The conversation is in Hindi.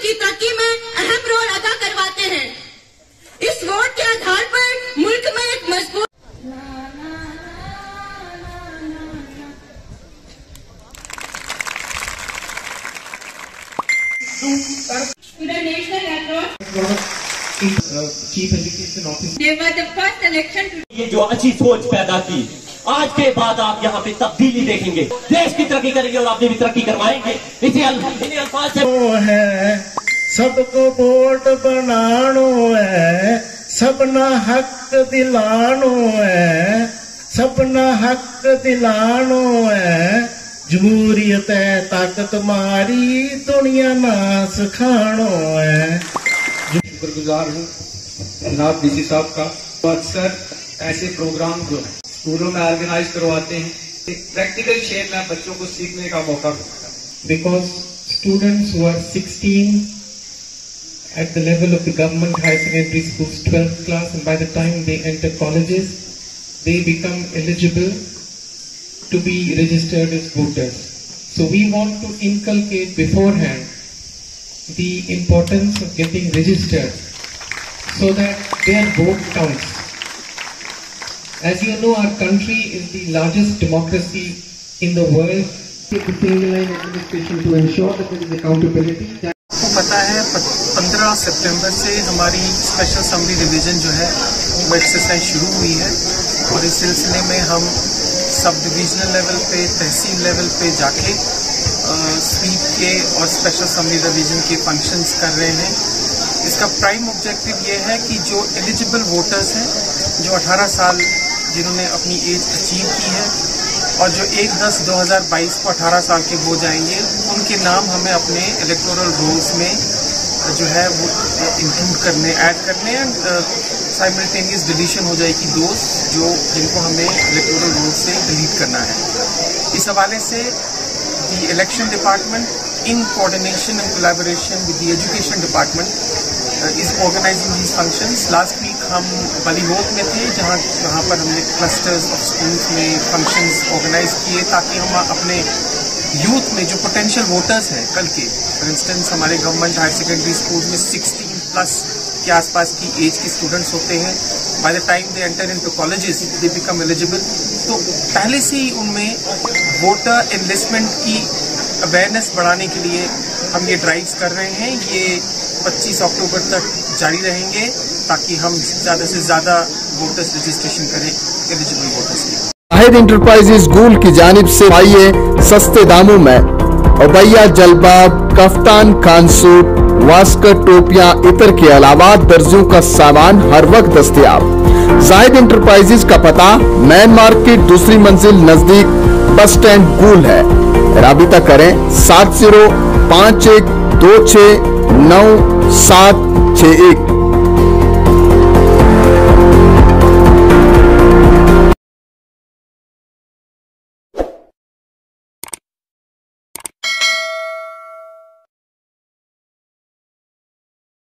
की तरक्की में अहम रोल अदा करवाते हैं। इस वोट के आधार पर मुल्क में एक मजबूत chief education officer They were the first election to... ये जो अच्छी सोच पैदा की, आज के बाद आप यहाँ पे तब्दीली देखेंगे, देश की तरक्की करेंगे और आपने भी तरक्की करवाएंगे। इन्हीं अल्फाज से है सबको वोट बनानो है, सबना हक दिलानो है, सबना हक दिलानो है, जमहूरियत है ताकत मारी दुनिया ना सिखानो है। शुक्रगुजार हूँ जनाब डीसी साहब का। तो अक्सर ऐसे प्रोग्राम जो है स्कूलों में ऑर्गेनाइज करवाते हैं, एक प्रैक्टिकल शेप में बच्चों को सीखने का मौका मिलता है। Because students who are 16 at the level of the government higher secondary schools 12th class, and by the time they enter colleges they become eligible to be registered as voters. So we want to inculcate beforehand the importance of getting registered so that their vote counts. As you know, our country is the largest democracy in the world. Take the single line administration to ensure that there is accountability. आपको पता है 15 सितंबर से हमारी स्पेशल असम्बली डिवीजन जो है वो एक्सरसाइज शुरू हुई है और इस सिलसिले में हम सब डिविजनल लेवल पे, तहसील लेवल पे जाके स्वीप के और स्पेशल असम्बली डिवीजन के फंक्शंस कर रहे हैं। इसका प्राइम ऑब्जेक्टिव ये है कि जो एलिजिबल वोटर्स हैं, जो 18 साल जिन्होंने अपनी एज अचीव की है और जो 1/10/2022 को 18 साल के हो जाएंगे, उनके नाम हमें अपने इलेक्टोरल रोल्स में जो है वो इंक्लूड करने, ऐड करने एंड साइमल्टेनियस डिलीशन हो जाएगी दोस्त जिनको हमें इलेक्टोरल रोल से डिलीट करना है। इस हवाले से the election department in coordination and collaboration with the education department is organizing these functions. Last week हम बलीहोत में थे जहाँ पर हमने क्लस्टर्स ऑफ स्कूल्स में फंक्शंस ऑर्गेनाइज किए ताकि हम अपने यूथ में जो पोटेंशियल वोटर्स हैं कल के, फॉर इंस्टेंस हमारे गवर्नमेंट हायर सेकेंडरी स्कूल में 16+ के आसपास की एज के स्टूडेंट्स होते हैं, by the time they enter into colleges they become eligible, तो पहले से ही उनमें वोटर एनलिस्टमेंट की अवेयरनेस बढ़ाने के लिए हम ये ड्राइव्स कर रहे हैं। ये 25 अक्टूबर तक जारी रहेंगे ताकि हम ज़्यादा से ज़्यादा वोटर्स रजिस्ट्रेशन करें एलिजिबल वोटर्स की। जाहिद इंटरप्राइजेज गूल की जानिब से पाइए सस्ते दामों में अबैया, जलबाब, कफ्तान, खान सूट, वास्कट, टोपियां, इतर के अलावा दर्जियों का सामान हर वक्त दस्तयाब। जाहिद इंटरप्राइजेज का पता मैन मार्केट, दूसरी मंजिल, नजदीक बस स्टैंड गूल है। राबिता करें 7051269761।